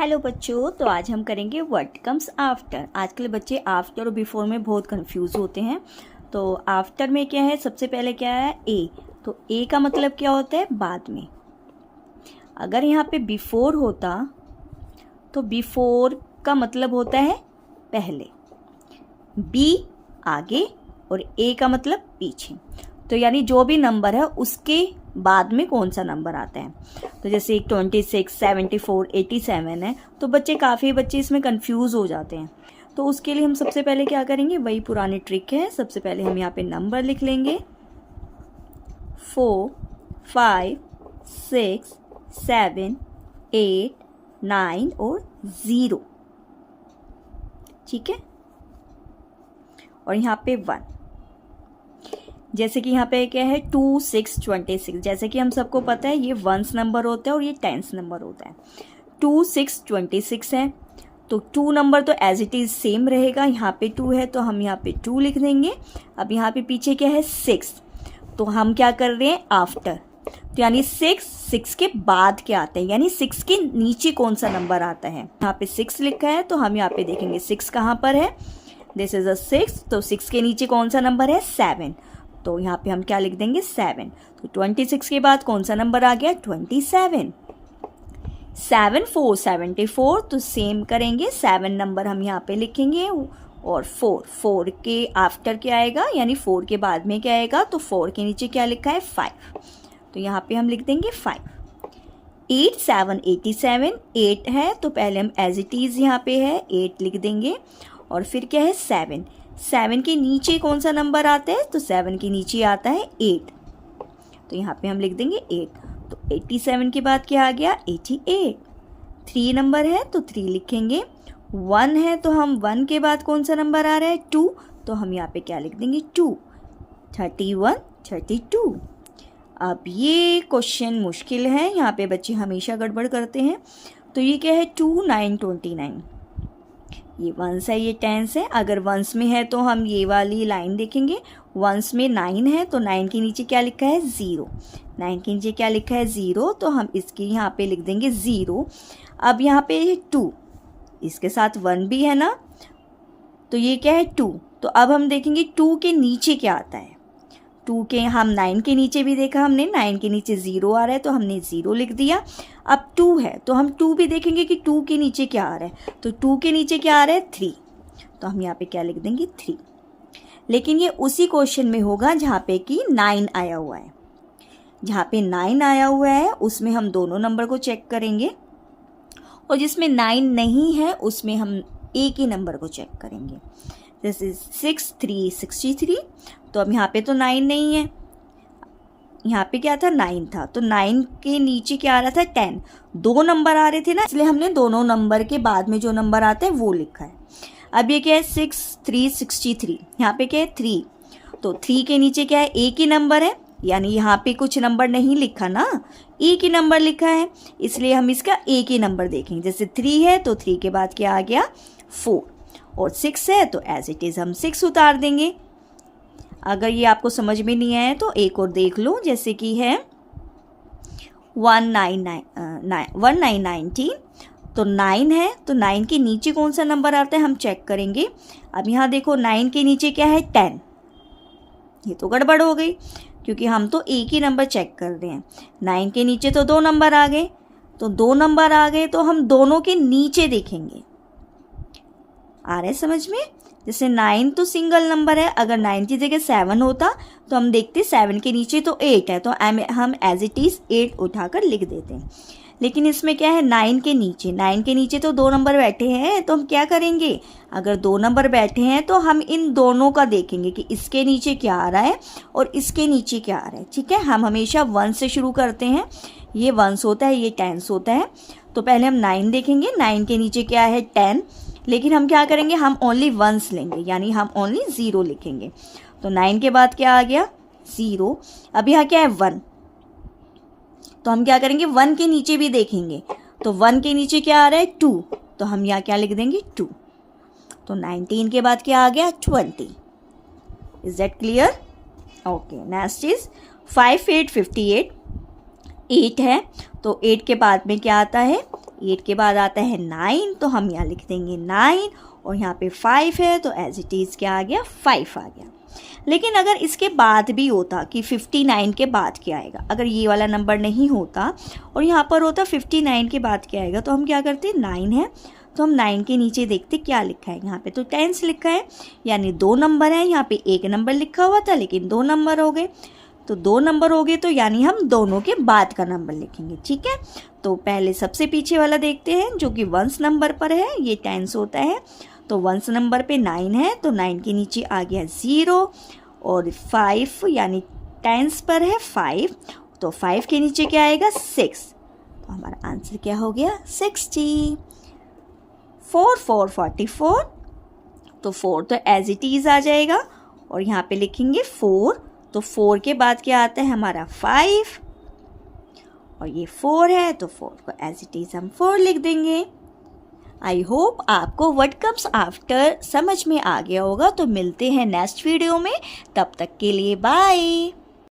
Hello बच्चों, तो आज हम करेंगे व्हाट कम्स आफ्टर। आजकल बच्चे आफ्टर और बिफोर में बहुत कंफ्यूज होते हैं। तो आफ्टर में क्या है, सबसे पहले क्या है ए। तो ए का मतलब क्या होता है, बाद में। अगर यहाँ पे बिफोर होता तो बिफोर का मतलब होता है पहले, बी आगे और ए का मतलब पीछे। तो यानी जो भी नंबर है उसके बाद में कौन सा नंबर आता है। तो जैसे 26, 74, 87 है, तो काफ़ी बच्चे इसमें कंफ्यूज हो जाते हैं। तो उसके लिए हम सबसे पहले क्या करेंगे, वही पुरानी ट्रिक है। सबसे पहले हम यहाँ पे नंबर लिख लेंगे 4, 5, 6, 7, 8, 9 और 0। ठीक है, और यहाँ पे 1। जैसे कि यहाँ पे क्या है 2, 6, 26। जैसे कि हम सबको पता है ये वंस नंबर होता है और ये टेंस नंबर होता है। 2, 6, 26 है, तो 2 नंबर तो एज इट इज़ सेम रहेगा। यहाँ पे 2 है तो हम यहाँ पे 2 लिख देंगे। अब यहाँ पे पीछे क्या है 6, तो हम क्या कर रहे हैं आफ्टर। तो यानी 6 के बाद क्या आता है, यानी 6 के नीचे कौन सा नंबर आता है। यहाँ पे 6 लिखा है तो हम यहाँ पे देखेंगे 6 कहाँ पर है, दिस इज अ 6। तो 6 के नीचे कौन सा नंबर है 7, तो यहाँ पे हम क्या लिख देंगे 7। तो 26 के बाद कौन सा नंबर आ गया 27। 7, 4, 74। तो सेम करेंगे, 7 नंबर हम यहाँ पे लिखेंगे और 4 के आफ्टर क्या आएगा, यानी 4 के बाद में क्या आएगा। तो 4 के नीचे क्या लिखा है 5, तो यहाँ पे हम लिख देंगे 5। 8, 7, 87। 8 है तो पहले हम एज इट इज़ यहाँ पे है 8 लिख देंगे और फिर क्या है 7। 7 के नीचे कौन सा नंबर आता है, तो 7 के नीचे आता है 8, तो यहाँ पे हम लिख देंगे 8। तो 87 के बाद क्या आ गया 88। 3 नंबर है तो 3 लिखेंगे। 1 है तो हम 1 के बाद कौन सा नंबर आ रहा है 2, तो हम यहाँ पे क्या लिख देंगे 2। 31, 32। अब ये क्वेश्चन मुश्किल है, यहाँ पे बच्चे हमेशा गड़बड़ करते हैं। तो ये क्या है 2, 9, 29। ये वंस है, ये टेंस है। अगर वंस में है तो हम ये वाली लाइन देखेंगे। वंस में 9 है तो 9 के नीचे क्या लिखा है 0। 9 के नीचे क्या लिखा है 0, तो हम इसके यहाँ पे लिख देंगे 0। अब यहाँ पे 2, इसके साथ 1 भी है ना, तो ये क्या है 2। तो अब हम देखेंगे 2 के नीचे क्या आता है। 2 के हम 9 के नीचे भी देखा हमने, 9 के नीचे 0 आ रहा है तो हमने 0 लिख दिया। अब 2 है तो हम 2 भी देखेंगे कि 2 के नीचे क्या आ रहा है। तो 2 के नीचे क्या आ रहा है 3, तो हम यहाँ पे क्या लिख देंगे 3। लेकिन ये उसी क्वेश्चन में होगा जहाँ पे कि 9 आया हुआ है। जहाँ पे 9 आया हुआ है उसमें हम दोनों नंबर को चेक करेंगे, और जिसमें 9 नहीं है उसमें हम एक ही नंबर को चेक करेंगे। This is 6, 3, 63। तो अब यहाँ पे तो 9 नहीं है, यहाँ पे क्या था 9 था, तो 9 के नीचे क्या आ रहा था 10। 2 नंबर आ रहे थे ना, इसलिए हमने दोनों नंबर के बाद में जो नंबर आता है वो लिखा है। अब ये क्या है 6, 3, 63। यहाँ पे क्या है 3, तो 3 के नीचे क्या है एक ही नंबर है, यानी यहाँ पे कुछ नंबर नहीं लिखा ना, एक ही नंबर लिखा है, इसलिए हम इसका एक ही नंबर देखेंगे। जैसे 3 है तो 3 के बाद क्या आ गया 4, और 6 है तो एज इट इज़ हम 6 उतार देंगे। अगर ये आपको समझ में नहीं आया तो एक और देख लो, जैसे कि है 1919। तो 9 है तो 9 के नीचे कौन सा नंबर आता है हम चेक करेंगे। अब यहाँ देखो 9 के नीचे क्या है 10, ये तो गड़बड़ हो गई क्योंकि हम तो एक ही नंबर चेक कर रहे हैं। 9 के नीचे तो 2 नंबर आ गए, तो 2 नंबर आ गए तो हम दोनों के नीचे देखेंगे। आ रहा है समझ में। जैसे 9 तो सिंगल नंबर है, अगर 9 की जगह 7 होता तो हम देखते 7 के नीचे तो 8 है, तो हम एज इट इज़ 8 उठाकर लिख देते हैं। लेकिन इसमें क्या है 9 के नीचे तो 2 नंबर बैठे हैं, तो हम क्या करेंगे, अगर 2 नंबर बैठे हैं तो हम इन दोनों का देखेंगे कि इसके नीचे क्या आ रहा है और इसके नीचे क्या आ रहा है। ठीक है, हम हमेशा 1 से शुरू करते हैं। ये 1 होता है, ये 10 होता है। तो पहले हम 9 देखेंगे, 9 के नीचे क्या है 10, लेकिन हम क्या करेंगे हम ओनली 1 लेंगे, यानी हम ओनली 0 लिखेंगे। तो 9 के बाद क्या आ गया 0। अब यहाँ क्या है 1, तो हम क्या करेंगे 1 के नीचे भी देखेंगे। तो 1 के नीचे क्या आ रहा है 2, तो हम यहाँ क्या लिख देंगे 2। तो 19 के बाद क्या आ गया 20। Is that clear? Okay, next is 5, 8, 58। 8 है तो 8 के बाद में क्या आता है 8 के बाद आता है 9, तो हम यहाँ लिख देंगे 9, और यहाँ पे 5 है तो एज इट इज़ क्या आ गया, 5 आ गया। लेकिन अगर इसके बाद भी होता कि 59 के बाद क्या आएगा, अगर ये वाला नंबर नहीं होता और यहाँ पर होता 59 के बाद क्या आएगा, तो हम क्या करते, 9 है तो हम 9 के नीचे देखते क्या लिखा है, यहाँ पे तो 10 लिखा है, यानी 2 नंबर हैं। यहाँ पे 1 नंबर लिखा हुआ था लेकिन 2 नंबर हो गए, तो 2 नंबर हो गए तो यानी हम दोनों के बाद का नंबर लिखेंगे। ठीक है, तो पहले सबसे पीछे वाला देखते हैं जो कि 1 नंबर पर है, ये 10 होता है, तो 1 नंबर पे 9 है तो 9 के नीचे आ गया 0, और 5 यानी 10 पर है 5, तो 5 के नीचे क्या आएगा, 6, तो हमारा आंसर क्या हो गया, 60। 4 4 44, तो 4 तो एज इट इज़ आ जाएगा, और यहाँ पे लिखेंगे 4, तो 4 के बाद क्या आता है हमारा 5, और ये 4 है तो 4 को एज इट इज़ हम 4 लिख देंगे। आई होप आपको व्हाट कम्स आफ्टर समझ में आ गया होगा। तो मिलते हैं नेक्स्ट वीडियो में, तब तक के लिए बाय।